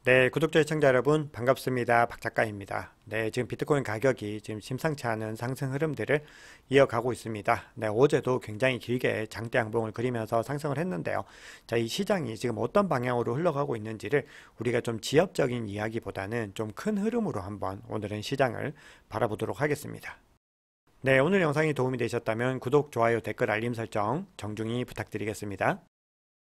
네, 구독자 시청자 여러분 반갑습니다. 박 작가입니다. 네, 지금 비트코인 가격이 지금 심상치 않은 상승 흐름들을 이어가고 있습니다. 네, 어제도 굉장히 길게 장대 양봉을 그리면서 상승을 했는데요. 자, 이 시장이 지금 어떤 방향으로 흘러가고 있는지를 우리가 좀 지엽적인 이야기보다는 좀 큰 흐름으로 한번 오늘은 시장을 바라보도록 하겠습니다. 네, 오늘 영상이 도움이 되셨다면 구독, 좋아요, 댓글, 알림 설정 정중히 부탁드리겠습니다.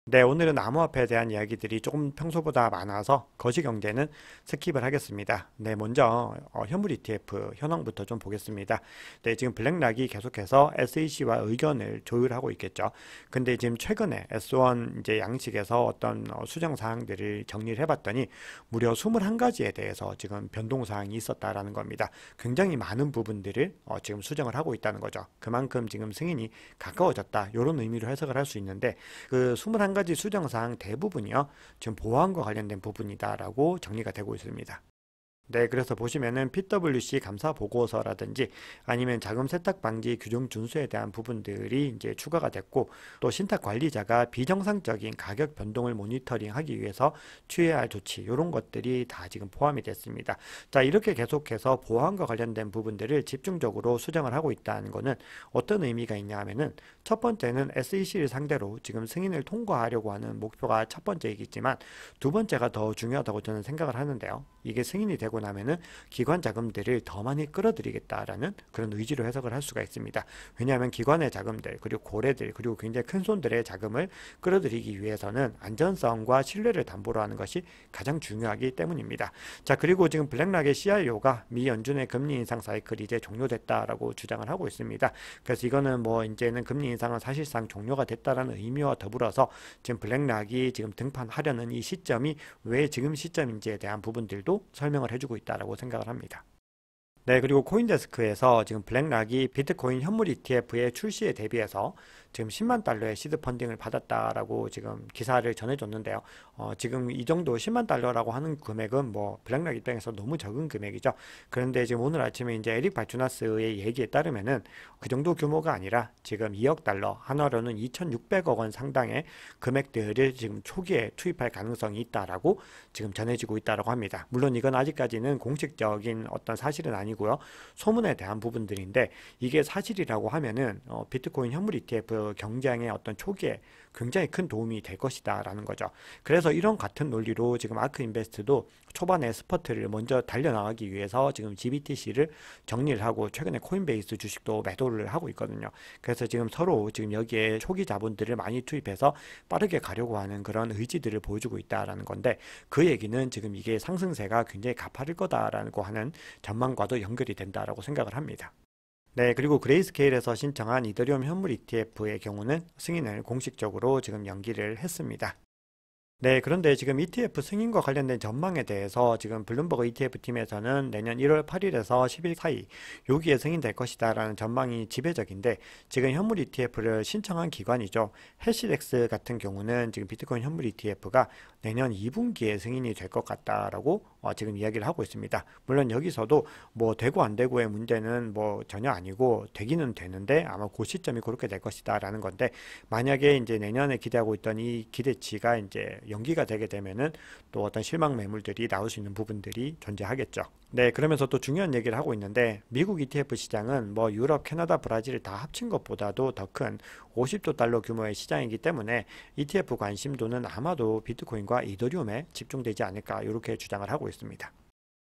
네, 오늘은 암호화폐에 대한 이야기들이 조금 평소보다 많아서 거시경제는 스킵을 하겠습니다. 네, 먼저 현물 ETF 현황부터 좀 보겠습니다. 네, 지금 블랙락이 계속해서 SEC와 의견을 조율하고 있겠죠. 근데 지금 최근에 S1 이제 양식에서 어떤 수정 사항들을 정리를 해봤더니 무려 21가지에 대해서 지금 변동 사항이 있었다라는 겁니다. 굉장히 많은 부분들을 지금 수정을 하고 있다는 거죠. 그만큼 지금 승인이 가까워졌다. 이런 의미로 해석을 할 수 있는데 그 21가지 수정사항 대부분이요, 지금 보안과 관련된 부분이다라고 정리가 되고 있습니다. 네, 그래서 보시면은 PwC 감사 보고서라든지 아니면 자금 세탁 방지 규정 준수에 대한 부분들이 이제 추가가 됐고, 또 신탁 관리자가 비정상적인 가격 변동을 모니터링하기 위해서 취해야 할 조치, 이런 것들이 다 지금 포함이 됐습니다. 자, 이렇게 계속해서 보안과 관련된 부분들을 집중적으로 수정을 하고 있다는 것은 어떤 의미가 있냐 하면은, 첫 번째는 SEC를 상대로 지금 승인을 통과하려고 하는 목표가 첫 번째이겠지만, 두 번째가 더 중요하다고 저는 생각을 하는데요. 이게 승인이 되고 나면은 기관 자금들을 더 많이 끌어들이겠다라는 그런 의지로 해석을 할 수가 있습니다. 왜냐하면 기관의 자금들, 그리고 고래들, 그리고 굉장히 큰 손들의 자금을 끌어들이기 위해서는 안전성과 신뢰를 담보로 하는 것이 가장 중요하기 때문입니다. 자, 그리고 지금 블랙락의 CIO가 미 연준의 금리 인상 사이클이 이제 종료됐다라고 주장을 하고 있습니다. 그래서 이거는 뭐 이제는 금리 인상은 사실상 종료가 됐다라는 의미와 더불어서 지금 블랙락이 지금 등판하려는 이 시점이 왜 지금 시점인지에 대한 부분들도 설명을 해주고 있다라고 생각을 합니다. 네, 그리고 코인데스크에서 지금 블랙락이 비트코인 현물 ETF의 출시에 대비해서 지금 10만 달러의 시드 펀딩을 받았다라고 지금 기사를 전해줬는데요. 지금 이 정도 10만 달러라고 하는 금액은 뭐 블랙락 입장에서 너무 적은 금액이죠. 그런데 지금 오늘 아침에 이제 에릭 발주나스의 얘기에 따르면은 그 정도 규모가 아니라 지금 2억 달러, 한화로는 2,600억 원 상당의 금액들을 지금 초기에 투입할 가능성이 있다라고 지금 전해지고 있다라고 합니다. 물론 이건 아직까지는 공식적인 어떤 사실은 아니고요. 소문에 대한 부분들인데, 이게 사실이라고 하면은 비트코인 현물 ETF 경쟁의 어떤 초기에 굉장히 큰 도움이 될 것이다 라는 거죠. 그래서 이런 같은 논리로 지금 아크 인베스트도 초반에 스퍼트를 먼저 달려나가기 위해서 지금 GBTC를 정리를 하고 최근에 코인베이스 주식도 매도를 하고 있거든요. 그래서 지금 서로 지금 여기에 초기 자본들을 많이 투입해서 빠르게 가려고 하는 그런 의지들을 보여주고 있다라는 건데, 그 얘기는 지금 이게 상승세가 굉장히 가파를 거다라고 하는 전망과도 연결이 된다라고 생각을 합니다. 네, 그리고 그레이스케일에서 신청한 이더리움 현물 ETF의 경우는 승인을 공식적으로 지금 연기를 했습니다. 네, 그런데 지금 ETF 승인과 관련된 전망에 대해서 지금 블룸버그 ETF 팀에서는 내년 1월 8일에서 10일 사이 여기에 승인될 것이다 라는 전망이 지배적인데, 지금 현물 ETF를 신청한 기관이죠. 해시덱스 같은 경우는 지금 비트코인 현물 ETF가 내년 2분기에 승인이 될 것 같다라고 지금 이야기를 하고 있습니다. 물론 여기서도 뭐 되고 안 되고의 문제는 뭐 전혀 아니고, 되기는 되는데 아마 그 시점이 그렇게 될 것이다 라는 건데, 만약에 이제 내년에 기대하고 있던 이 기대치가 이제 연기가 되게 되면은 또 어떤 실망 매물들이 나올 수 있는 부분들이 존재하겠죠. 네, 그러면서 또 중요한 얘기를 하고 있는데, 미국 ETF 시장은 뭐 유럽, 캐나다, 브라질을 다 합친 것보다도 더 큰 50조 달러 규모의 시장이기 때문에 ETF 관심도는 아마도 비트코인과 이더리움에 집중되지 않을까, 이렇게 주장을 하고 있습니다.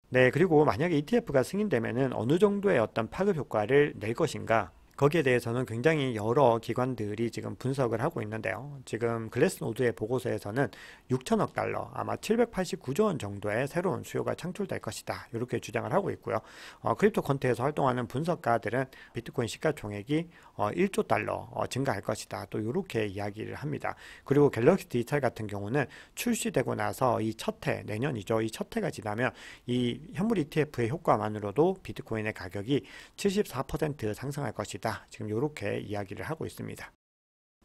네, 그리고 만약에 ETF가 승인되면은 어느 정도의 어떤 파급 효과를 낼 것인가, 거기에 대해서는 굉장히 여러 기관들이 지금 분석을 하고 있는데요. 지금 글래스노드의 보고서에서는 6천억 달러, 아마 789조 원 정도의 새로운 수요가 창출될 것이다, 이렇게 주장을 하고 있고요. 크립토 컨트에서 활동하는 분석가들은 비트코인 시가총액이 1조 달러 증가할 것이다, 또 이렇게 이야기를 합니다. 그리고 갤럭시 디지털 같은 경우는 출시되고 나서 이 첫 해, 내년이죠. 이 첫 해가 지나면 이 현물 ETF의 효과만으로도 비트코인의 가격이 74% 상승할 것이다, 지금 이렇게 이야기를 하고 있습니다.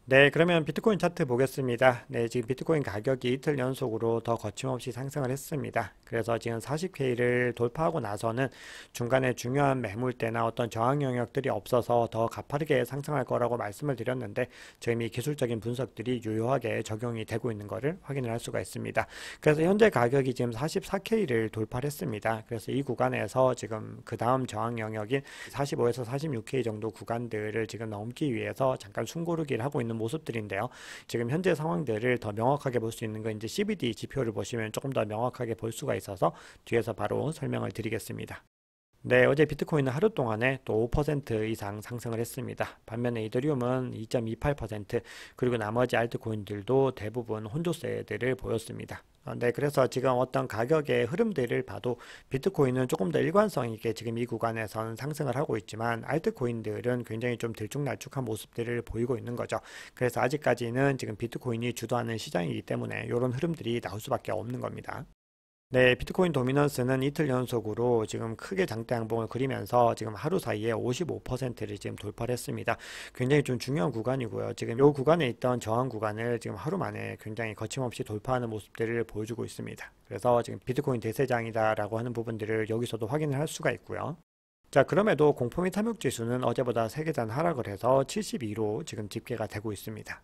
네, 그러면 비트코인 차트 보겠습니다. 네, 지금 비트코인 가격이 이틀 연속으로 더 거침없이 상승을 했습니다. 그래서 지금 40K를 돌파하고 나서는 중간에 중요한 매물대나 어떤 저항 영역들이 없어서 더 가파르게 상승할 거라고 말씀을 드렸는데 지금 이 기술적인 분석들이 유효하게 적용이 되고 있는 것을 확인을 할 수가 있습니다. 그래서 현재 가격이 지금 44K를 돌파를 했습니다. 그래서 이 구간에서 지금 그 다음 저항 영역인 45에서 46K 정도 구간들을 지금 넘기 위해서 잠깐 숨고르기를 하고 있는 모습들인데요. 지금 현재 상황들을 더 명확하게 볼 수 있는 건 이제 CBD 지표를 보시면 조금 더 명확하게 볼 수가 있어서 뒤에서 바로 설명을 드리겠습니다. 네, 어제 비트코인은 하루 동안에 또 5% 이상 상승을 했습니다. 반면에 이더리움은 2.28%, 그리고 나머지 알트코인들도 대부분 혼조세들을 보였습니다. 네, 그래서 지금 어떤 가격의 흐름들을 봐도 비트코인은 조금 더 일관성 있게 지금 이 구간에선 상승을 하고 있지만 알트코인들은 굉장히 좀 들쭉날쭉한 모습들을 보이고 있는 거죠. 그래서 아직까지는 지금 비트코인이 주도하는 시장이기 때문에 이런 흐름들이 나올 수밖에 없는 겁니다. 네, 비트코인 도미넌스는 이틀 연속으로 지금 크게 장대 양봉을 그리면서 지금 하루 사이에 55%를 지금 돌파를 했습니다. 굉장히 좀 중요한 구간이고요. 지금 이 구간에 있던 저항 구간을 지금 하루 만에 굉장히 거침없이 돌파하는 모습들을 보여주고 있습니다. 그래서 지금 비트코인 대세장이다라고 하는 부분들을 여기서도 확인을 할 수가 있고요. 자, 그럼에도 공포 및 탐욕 지수는 어제보다 3계단 하락을 해서 72로 지금 집계가 되고 있습니다.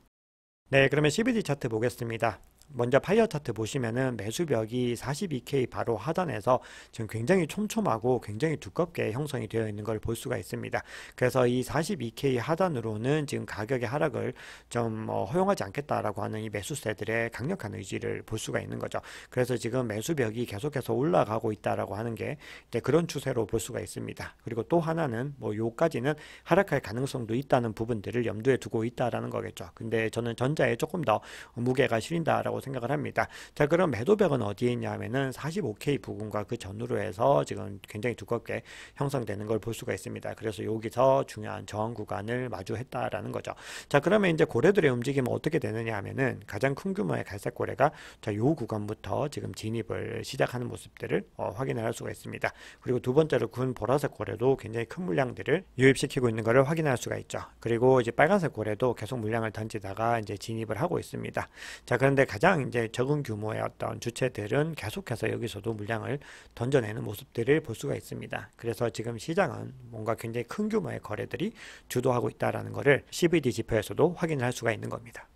네, 그러면 CBD 차트 보겠습니다. 먼저 파이어 차트 보시면은 매수벽이 42K 바로 하단에서 지금 굉장히 촘촘하고 굉장히 두껍게 형성이 되어 있는 걸 볼 수가 있습니다. 그래서 이 42K 하단으로는 지금 가격의 하락을 좀 허용하지 않겠다라고 하는 이 매수세들의 강력한 의지를 볼 수가 있는 거죠. 그래서 지금 매수벽이 계속해서 올라가고 있다라고 하는 게 이제 그런 추세로 볼 수가 있습니다. 그리고 또 하나는 뭐 요까지는 하락할 가능성도 있다는 부분들을 염두에 두고 있다라는 거겠죠. 근데 저는 전자에 조금 더 무게가 실린다라고 생각을 합니다. 자, 그럼 매도벽은 어디에 있냐면은 45K 부근과 그 전후로 해서 지금 굉장히 두껍게 형성되는 걸 볼 수가 있습니다. 그래서 여기서 중요한 저항 구간을 마주했다라는 거죠. 자, 그러면 이제 고래들의 움직임은 어떻게 되느냐 하면은 가장 큰 규모의 갈색 고래가 자, 요 구간부터 지금 진입을 시작하는 모습들을 확인을 할 수가 있습니다. 그리고 두 번째로 군 보라색 고래도 굉장히 큰 물량들을 유입시키고 있는 것을 확인할 수가 있죠. 그리고 이제 빨간색 고래도 계속 물량을 던지다가 이제 진입을 하고 있습니다. 자, 그런데 가장 이제 적은 규모의 어떤 주체들은 계속해서 여기서도 물량을 던져내는 모습들을 볼 수가 있습니다. 그래서 지금 시장은 뭔가 굉장히 큰 규모의 거래들이 주도하고 있다라는 것을 CBD 지표에서도 확인을 할 수가 있는 겁니다.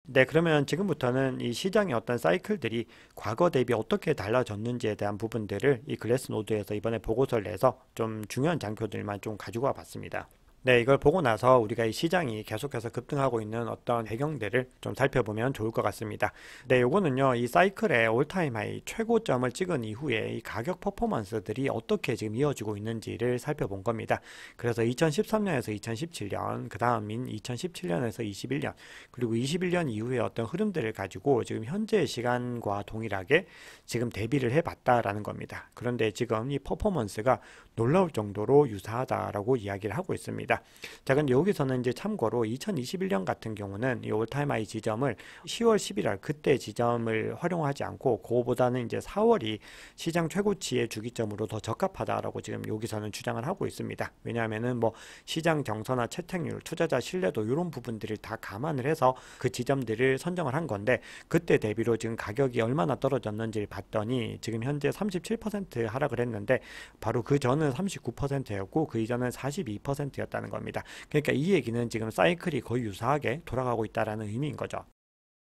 네, 그러면 지금부터는 이 시장의 어떤 사이클들이 과거 대비 어떻게 달라졌는지에 대한 부분들을 이 글래스노드에서 이번에 보고서를 내서 좀 중요한 장표들만 좀 가지고 와 봤습니다. 네, 이걸 보고 나서 우리가 이 시장이 계속해서 급등하고 있는 어떤 배경들을 좀 살펴보면 좋을 것 같습니다. 네, 요거는요, 이 사이클의 올타임 하이 최고점을 찍은 이후에 이 가격 퍼포먼스들이 어떻게 지금 이어지고 있는지를 살펴본 겁니다. 그래서 2013년에서 2017년, 그 다음인 2017년에서 21년, 그리고 21년 이후의 어떤 흐름들을 가지고 지금 현재 시간과 동일하게 지금 대비를 해봤다라는 겁니다. 그런데 지금 이 퍼포먼스가 놀라울 정도로 유사하다라고 이야기를 하고 있습니다. 자, 근데 여기서는 이제 참고로 2021년 같은 경우는 이 올타임 하이 지점을 10월 11월 그때 지점을 활용하지 않고 그거보다는 이제 4월이 시장 최고치의 주기점으로 더 적합하다라고 지금 여기서는 주장을 하고 있습니다. 왜냐하면은 뭐 시장 정서나 채택률, 투자자 신뢰도 이런 부분들을 다 감안을 해서 그 지점들을 선정을 한 건데 그때 대비로 지금 가격이 얼마나 떨어졌는지를 봤더니 지금 현재 37% 하락을 했는데 바로 그 전은 39%였고 그 이전은 42%였다는 겁니다. 그러니까 이 얘기는 지금 사이클이 거의 유사하게 돌아가고 있다는 의미인 거죠.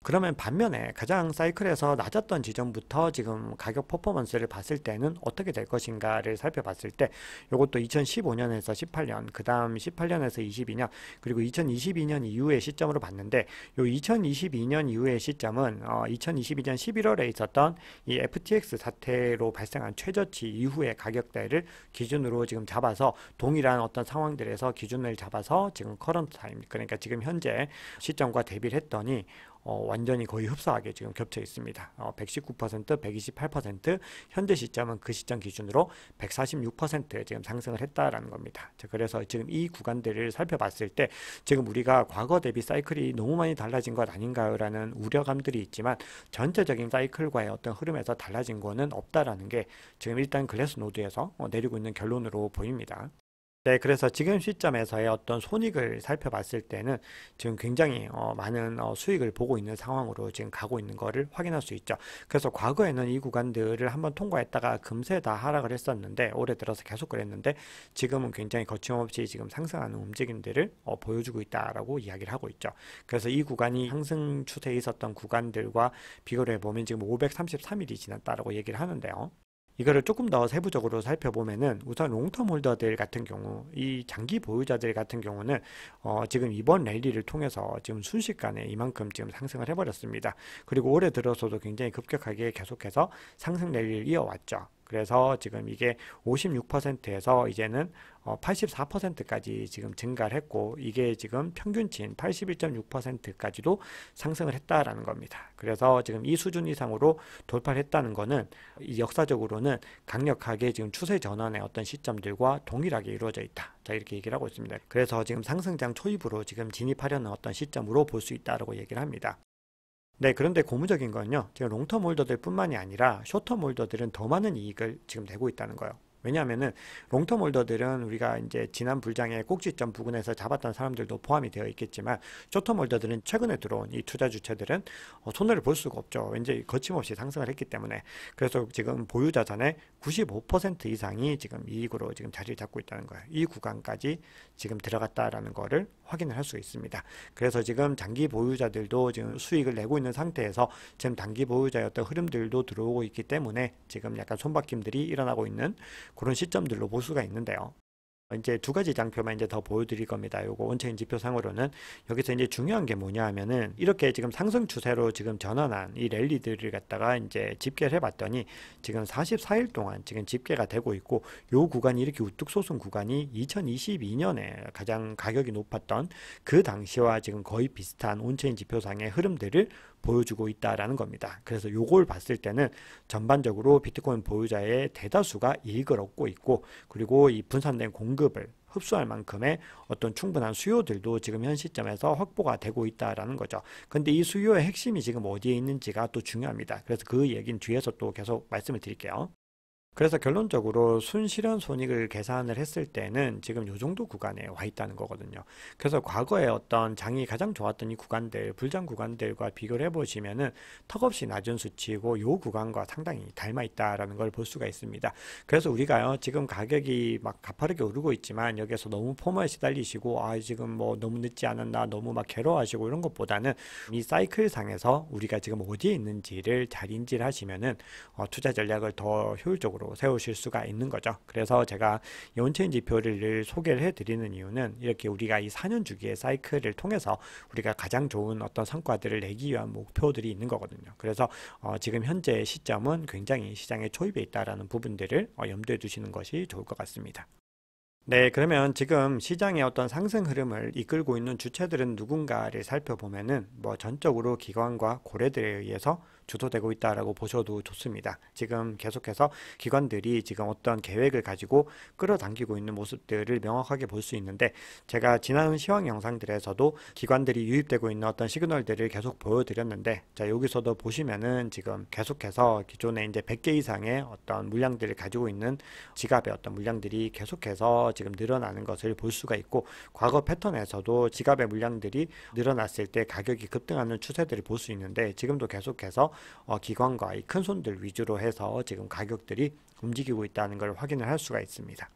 그러면 반면에 가장 사이클에서 낮았던 지점부터 지금 가격 퍼포먼스를 봤을 때는 어떻게 될 것인가를 살펴봤을 때 이것도 2015년에서 18년, 그 다음 18년에서 22년, 그리고 2022년 이후의 시점으로 봤는데 요 2022년 이후의 시점은 2022년 11월에 있었던 이 FTX 사태로 발생한 최저치 이후의 가격대를 기준으로 지금 잡아서 동일한 어떤 상황들에서 기준을 잡아서 지금 커런트 타임, 그러니까 지금 현재 시점과 대비를 했더니 완전히 거의 흡사하게 지금 겹쳐 있습니다. 119%, 128%, 현재 시점은 그 시점 기준으로 146% 지금 상승을 했다라는 겁니다. 자, 그래서 지금 이 구간들을 살펴봤을 때 지금 우리가 과거 대비 사이클이 너무 많이 달라진 것 아닌가요? 라는 우려감들이 있지만 전체적인 사이클과의 어떤 흐름에서 달라진 거는 없다라는 게 지금 일단 글래스노드에서 내리고 있는 결론으로 보입니다. 네, 그래서 지금 시점에서의 어떤 손익을 살펴봤을 때는 지금 굉장히 많은 수익을 보고 있는 상황으로 지금 가고 있는 거를 확인할 수 있죠. 그래서 과거에는 이 구간들을 한번 통과했다가 금세 다 하락을 했었는데 올해 들어서 계속 그랬는데 지금은 굉장히 거침없이 지금 상승하는 움직임들을 보여주고 있다라고 이야기를 하고 있죠. 그래서 이 구간이 상승 추세에 있었던 구간들과 비교를 해보면 지금 533일이 지났다라고 얘기를 하는데요. 이거를 조금 더 세부적으로 살펴보면은 우선 롱텀 홀더들 같은 경우 이 장기 보유자들 같은 경우는 지금 이번 랠리를 통해서 지금 순식간에 이만큼 지금 상승을 해버렸습니다. 그리고 올해 들어서도 굉장히 급격하게 계속해서 상승 랠리를 이어왔죠. 그래서 지금 이게 56%에서 이제는 84%까지 지금 증가를 했고 이게 지금 평균치인 81.6%까지도 상승을 했다라는 겁니다. 그래서 지금 이 수준 이상으로 돌파를 했다는 거는 이 역사적으로는 강력하게 지금 추세 전환의 어떤 시점들과 동일하게 이루어져 있다. 자, 이렇게 얘기를 하고 있습니다. 그래서 지금 상승장 초입으로 지금 진입하려는 어떤 시점으로 볼 수 있다라고 얘기를 합니다. 네, 그런데 고무적인 건요. 지금 롱텀 홀더들 뿐만이 아니라 숏텀 홀더들은 더 많은 이익을 지금 내고 있다는 거예요. 왜냐하면은 롱텀 홀더들은 우리가 이제 지난 불장의 꼭지점 부근에서 잡았던 사람들도 포함이 되어 있겠지만 숏텀 홀더들은 최근에 들어온 이 투자 주체들은 손해를 볼 수가 없죠. 왠지 거침없이 상승을 했기 때문에. 그래서 지금 보유 자산의 95% 이상이 지금 이익으로 지금 자리를 잡고 있다는 거예요. 이 구간까지 지금 들어갔다라는 거를 확인을 할 수 있습니다. 그래서 지금 장기 보유자들도 지금 수익을 내고 있는 상태에서 지금 단기 보유자의 어떤 흐름들도 들어오고 있기 때문에 지금 약간 손바뀜들이 일어나고 있는 그런 시점들로 볼 수가 있는데요. 이제 두 가지 장표만 이제 더 보여드릴 겁니다. 요거 원체인 지표상으로는 여기서 이제 중요한 게 뭐냐 하면은 이렇게 지금 상승 추세로 지금 전환한 이 랠리들을 갖다가 이제 집계를 해봤더니 지금 44일 동안 지금 집계가 되고 있고 요 구간이 이렇게 우뚝 솟은 구간이 2022년에 가장 가격이 높았던 그 당시와 지금 거의 비슷한 온체인 지표상의 흐름들을 보여주고 있다라는 겁니다. 그래서 요걸 봤을 때는 전반적으로 비트코인 보유자의 대다수가 이익을 얻고 있고 그리고 이 분산된 공급을 흡수할 만큼의 어떤 충분한 수요들도 지금 현 시점에서 확보가 되고 있다라는 거죠. 근데 이 수요의 핵심이 지금 어디에 있는지가 또 중요합니다. 그래서 그 얘기는 뒤에서 또 계속 말씀을 드릴게요. 그래서 결론적으로 순실현 손익을 계산을 했을 때는 지금 요 정도 구간에 와 있다는 거거든요. 그래서 과거에 어떤 장이 가장 좋았던 이 구간들, 불장 구간들과 비교를 해보시면은 턱없이 낮은 수치이고 요 구간과 상당히 닮아 있다라는 걸 볼 수가 있습니다. 그래서 우리가요, 지금 가격이 막 가파르게 오르고 있지만 여기에서 너무 포머에 시달리시고 지금 뭐 너무 늦지 않았나 너무 막 괴로워하시고 이런 것보다는 이 사이클 상에서 우리가 지금 어디에 있는지를 잘 인지를 하시면은 투자 전략을 더 효율적으로 세우실 수가 있는 거죠. 그래서 제가 온체인 지표를 소개를 해드리는 이유는 이렇게 우리가 이 4년 주기의 사이클을 통해서 우리가 가장 좋은 어떤 성과들을 내기 위한 목표들이 있는 거거든요. 그래서 지금 현재 시점은 굉장히 시장의 초입에 있다라는 부분들을 염두에 두시는 것이 좋을 것 같습니다. 네, 그러면 지금 시장의 어떤 상승 흐름을 이끌고 있는 주체들은 누군가를 살펴보면은 뭐 전적으로 기관과 고래들에 의해서 주도되고 있다라고 보셔도 좋습니다. 지금 계속해서 기관들이 지금 어떤 계획을 가지고 끌어당기고 있는 모습들을 명확하게 볼 수 있는데 제가 지난 시황 영상들에서도 기관들이 유입되고 있는 어떤 시그널들을 계속 보여드렸는데 자, 여기서도 보시면은 지금 계속해서 기존에 이제 100개 이상의 어떤 물량들을 가지고 있는 지갑의 어떤 물량들이 계속해서 지금 늘어나는 것을 볼 수가 있고 과거 패턴에서도 지갑의 물량들이 늘어났을 때 가격이 급등하는 추세들을 볼 수 있는데 지금도 계속해서 기관과 이 큰 손들 위주로 해서 지금 가격들이 움직이고 있다는 걸 확인을 할 수가 있습니다.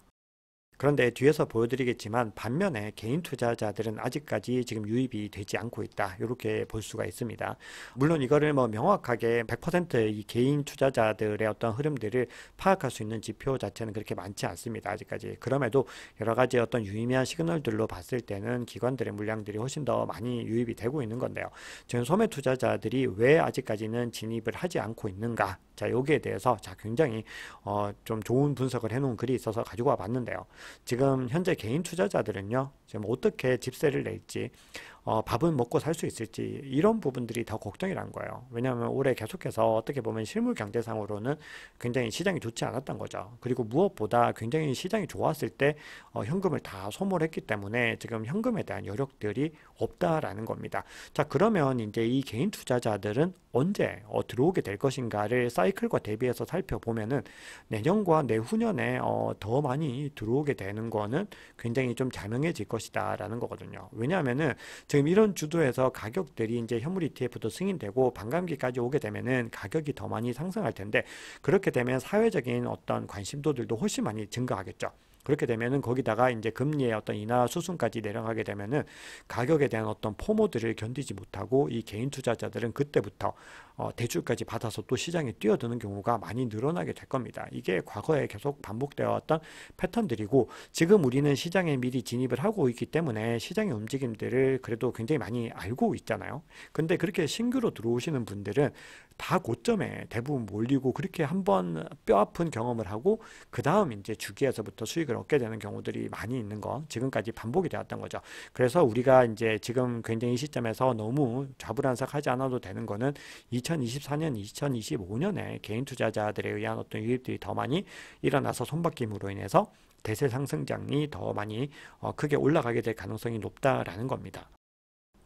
그런데 뒤에서 보여드리겠지만 반면에 개인 투자자들은 아직까지 지금 유입이 되지 않고 있다. 이렇게 볼 수가 있습니다. 물론 이거를 뭐 명확하게 100%이 개인 투자자들의 어떤 흐름들을 파악할 수 있는 지표 자체는 그렇게 많지 않습니다. 아직까지. 그럼에도 여러 가지 어떤 유의미한 시그널들로 봤을 때는 기관들의 물량들이 훨씬 더 많이 유입이 되고 있는 건데요. 지금 소매 투자자들이 왜 아직까지는 진입을 하지 않고 있는가? 자, 여기에 대해서 굉장히 좀 좋은 분석을 해놓은 글이 있어서 가지고 와 봤는데요. 지금 현재 개인 투자자들은요, 지금 어떻게 집세를 낼지 밥은 먹고 살 수 있을지 이런 부분들이 더 걱정이란 거예요. 왜냐하면 올해 계속해서 어떻게 보면 실물 경제상으로는 굉장히 시장이 좋지 않았던 거죠. 그리고 무엇보다 굉장히 시장이 좋았을 때 현금을 다 소모했기 때문에 지금 현금에 대한 여력들이 없다라는 겁니다. 자, 그러면 이제 이 개인 투자자들은 언제 들어오게 될 것인가를 사이클과 대비해서 살펴보면은 내년과 내후년에 더 많이 들어오게 되는 거는 굉장히 좀 자명해질 것이다라는 거거든요. 왜냐하면은 지금 이런 주도에서 가격들이 이제 현물 ETF도 승인되고 반감기까지 오게 되면은 가격이 더 많이 상승할 텐데 그렇게 되면 사회적인 어떤 관심도들도 훨씬 많이 증가하겠죠. 그렇게 되면은 거기다가 이제 금리의 어떤 인하 수순까지 내려가게 되면은 가격에 대한 어떤 포모들을 견디지 못하고 이 개인 투자자들은 그때부터 대출까지 받아서 또 시장에 뛰어드는 경우가 많이 늘어나게 될 겁니다. 이게 과거에 계속 반복되어 왔던 패턴들이고 지금 우리는 시장에 미리 진입을 하고 있기 때문에 시장의 움직임들을 그래도 굉장히 많이 알고 있잖아요. 근데 그렇게 신규로 들어오시는 분들은 다 고점에 대부분 몰리고 그렇게 한번 뼈아픈 경험을 하고 그 다음 이제 주기에서부터 수익을 얻게 되는 경우들이 많이 있는 거 지금까지 반복이 되었던 거죠. 그래서 우리가 이제 지금 굉장히 이 시점에서 너무 좌불안석하지 않아도 되는 거는 2024년, 2025년에 개인 투자자들에 의한 어떤 유입들이 더 많이 일어나서 손바뀜으로 인해서 대세 상승장이 더 많이 크게 올라가게 될 가능성이 높다라는 겁니다.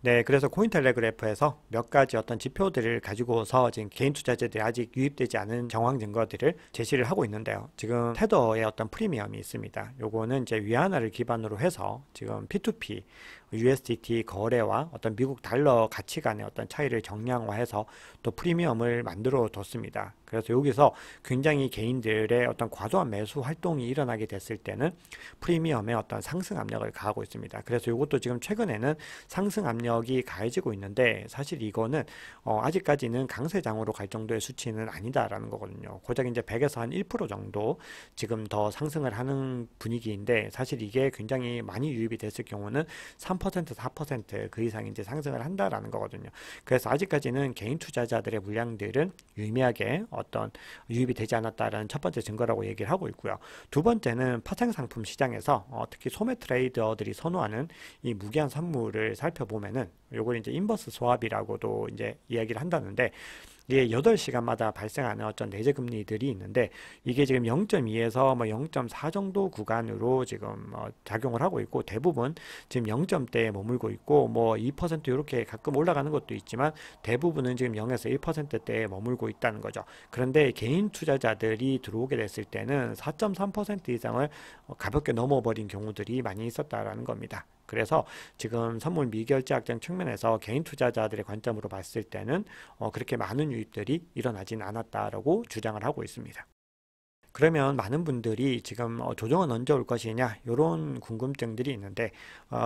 네, 그래서 코인텔레그래프에서 몇 가지 어떤 지표들을 가지고서 지금 개인 투자자들이 아직 유입되지 않은 정황 증거들을 제시를 하고 있는데요. 지금 테더의 어떤 프리미엄이 있습니다. 요거는 이제 위안화를 기반으로 해서 지금 P2P, USDT 거래와 어떤 미국 달러 가치 간의 어떤 차이를 정량화해서 또 프리미엄을 만들어 뒀습니다. 그래서 여기서 굉장히 개인들의 어떤 과도한 매수 활동이 일어나게 됐을 때는 프리미엄의 어떤 상승 압력을 가하고 있습니다. 그래서 이것도 지금 최근에는 상승 압력이 가해지고 있는데 사실 이거는 아직까지는 강세장으로 갈 정도의 수치는 아니다라는 거거든요. 고작 이제 100에서 한 1% 정도 지금 더 상승을 하는 분위기인데 사실 이게 굉장히 많이 유입이 됐을 경우는 3%, 4%그 이상 이제 상승을 한다라는 거거든요. 그래서 아직까지는 개인 투자자들의 물량들은 유의미하게 어떤 유입이 되지 않았다라는 첫 번째 증거라고 얘기를 하고 있고요. 두 번째는 파생 상품 시장에서 특히 소매 트레이더들이 선호하는 이 무기한 선물을 살펴보면은 요걸 이제 인버스 스왑이라고도 이제 이야기를 한다는데 이게 8시간마다 발생하는 어떤 내재 금리들이 있는데 이게 지금 0.2에서 뭐 0.4 정도 구간으로 지금 작용을 하고 있고 대부분 지금 0점대에 머물고 있고 뭐 2% 이렇게 가끔 올라가는 것도 있지만 대부분은 지금 0에서 1%대에 머물고 있다는 거죠. 그런데 개인 투자자들이 들어오게 됐을 때는 4.3% 이상을 가볍게 넘어버린 경우들이 많이 있었다라는 겁니다. 그래서 지금 선물 미결제 확장 측면에서 개인 투자자들의 관점으로 봤을 때는 그렇게 많은 유입들이 일어나진 않았다라고 주장을 하고 있습니다. 그러면 많은 분들이 지금 조정은 언제 올 것이냐 이런 궁금증들이 있는데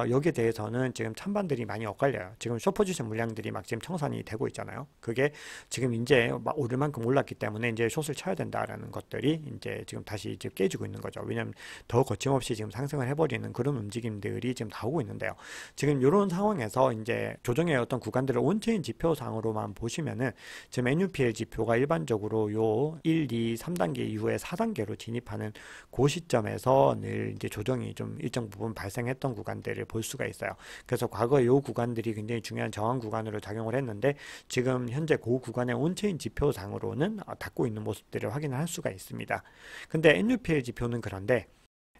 여기에 대해서는 지금 찬반들이 많이 엇갈려요. 지금 숏포지션 물량들이 막 지금 청산이 되고 있잖아요. 그게 지금 이제 막 오를 만큼 올랐기 때문에 이제 숏을 쳐야 된다라는 것들이 이제 지금 다시 이제 깨지고 있는 거죠. 왜냐하면 더 거침없이 지금 상승을 해버리는 그런 움직임들이 지금 나오고 있는데요. 지금 이런 상황에서 이제 조정의 어떤 구간들을 온체인 지표상으로만 보시면은 지금 NUPL 지표가 일반적으로 요 1, 2, 3단계 이후에 4단계로 진입하는 그 시점에서 늘 이제 조정이 좀 일정 부분 발생했던 구간들을 볼 수가 있어요. 그래서 과거에 이 구간들이 굉장히 중요한 저항 구간으로 작용을 했는데 지금 현재 그 구간의 온체인 지표상으로는 닫고 있는 모습들을 확인할 수가 있습니다. 근데 NUPL 지표는 그런데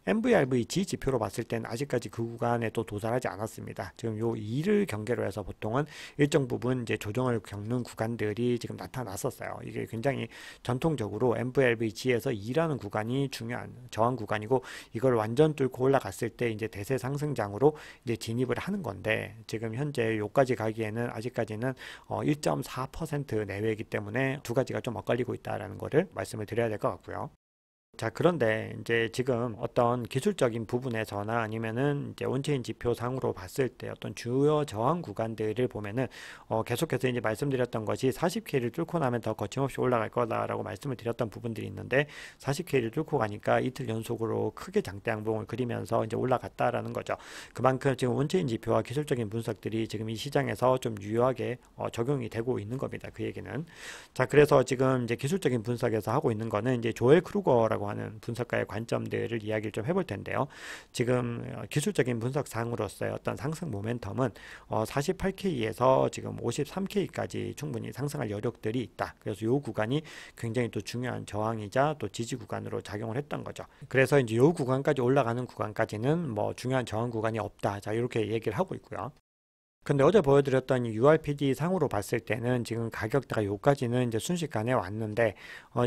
MVRVG 지표로 봤을 때는 아직까지 그 구간에 또 도달하지 않았습니다. 지금 요 2를 경계로 해서 보통은 일정 부분 이제 조정을 겪는 구간들이 지금 나타났었어요. 이게 굉장히 전통적으로 MVRVG에서 2라는 구간이 중요한 저항 구간이고 이걸 완전 뚫고 올라갔을 때 이제 대세 상승장으로 이제 진입을 하는 건데 지금 현재 요까지 가기에는 아직까지는 1.4% 내외이기 때문에 두 가지가 좀 엇갈리고 있다라는 거를 말씀을 드려야 될 것 같고요. 자, 그런데 이제 지금 어떤 기술적인 부분에서나 아니면은 이제 온체인 지표상으로 봤을 때 어떤 주요 저항 구간들을 보면은 계속해서 이제 말씀드렸던 것이 40K를 뚫고 나면 더 거침없이 올라갈 거다라고 말씀을 드렸던 부분들이 있는데 40K를 뚫고 가니까 이틀 연속으로 크게 장대 양봉을 그리면서 이제 올라갔다라는 거죠. 그만큼 지금 온체인 지표와 기술적인 분석들이 지금 이 시장에서 좀 유효하게 적용이 되고 있는 겁니다. 그 얘기는. 자, 그래서 지금 이제 기술적인 분석에서 하고 있는 거는 이제 조엘 크루거라고 뉴스라고 하는 분석가의 관점들을 이야기를 좀 해볼 텐데요. 지금 기술적인 분석상으로서의 어떤 상승 모멘텀은 48K에서 지금 53K까지 충분히 상승할 여력들이 있다. 그래서 이 구간이 굉장히 또 중요한 저항이자 또 지지 구간으로 작용을 했던 거죠. 그래서 이제 이 구간까지 올라가는 구간까지는 뭐 중요한 저항 구간이 없다. 자, 이렇게 얘기를 하고 있고요. 근데 어제 보여드렸던 이 URPD 상으로 봤을 때는 지금 가격대가 여기까지는 이제 순식간에 왔는데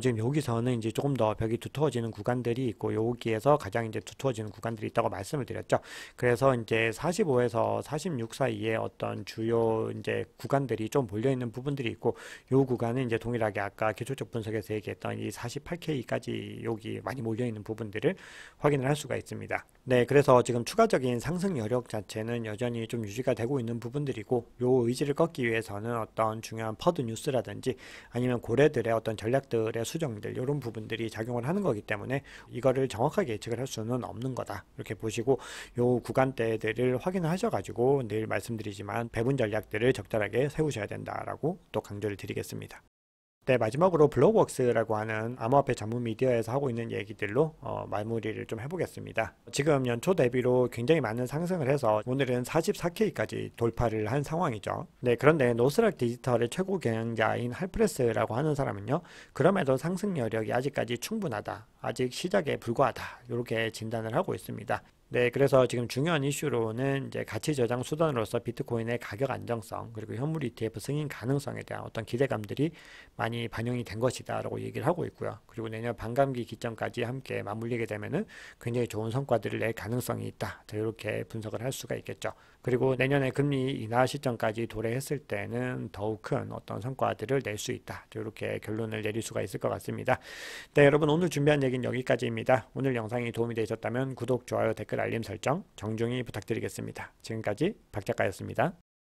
지금 여기서는 이제 조금 더 벽이 두터워지는 구간들이 있고 여기에서 가장 이제 두터워지는 구간들이 있다고 말씀을 드렸죠. 그래서 이제 45에서 46 사이에 어떤 주요 이제 구간들이 좀 몰려 있는 부분들이 있고 요 구간은 이제 동일하게 아까 기술적 분석에서 얘기했던 이 48K까지 여기 많이 몰려 있는 부분들을 확인을 할 수가 있습니다. 네, 그래서 지금 추가적인 상승 여력 자체는 여전히 좀 유지가 되고 있는 부분들이고 요 의지를 꺾기 위해서는 어떤 중요한 퍼드 뉴스라든지 아니면 고래들의 어떤 전략들의 수정들 이런 부분들이 작용을 하는 거기 때문에 이거를 정확하게 예측을 할 수는 없는 거다 이렇게 보시고 요 구간대들을 확인을 하셔가지고 늘 말씀드리지만 배분 전략들을 적절하게 세우셔야 된다라고 또 강조를 드리겠습니다. 네, 마지막으로 블록웍스라고 하는 암호화폐 전문 미디어에서 하고 있는 얘기들로 마무리를 좀 해보겠습니다. 지금 연초 대비로 굉장히 많은 상승을 해서 오늘은 44K까지 돌파를 한 상황이죠. 네, 그런데 노스락 디지털의 최고 경영자인 할프레스라고 하는 사람은요, 그럼에도 상승 여력이 아직까지 충분하다, 아직 시작에 불과하다 이렇게 진단을 하고 있습니다. 네, 그래서 지금 중요한 이슈로는 이제 가치 저장 수단으로서 비트코인의 가격 안정성 그리고 현물 ETF 승인 가능성에 대한 어떤 기대감들이 많이 반영이 된 것이다라고 얘기를 하고 있고요. 그리고 내년 반감기 기점까지 함께 맞물리게 되면은 굉장히 좋은 성과들을 낼 가능성이 있다. 자, 이렇게 분석을 할 수가 있겠죠. 그리고 내년에 금리 인하 시점까지 도래했을 때는 더욱 큰 어떤 성과들을 낼 수 있다. 자, 이렇게 결론을 내릴 수가 있을 것 같습니다. 네, 여러분 오늘 준비한 얘기는 여기까지입니다. 오늘 영상이 도움이 되셨다면 구독, 좋아요, 댓글 알림 설정 정중히 부탁드리겠습니다. 지금까지 박 작가였습니다.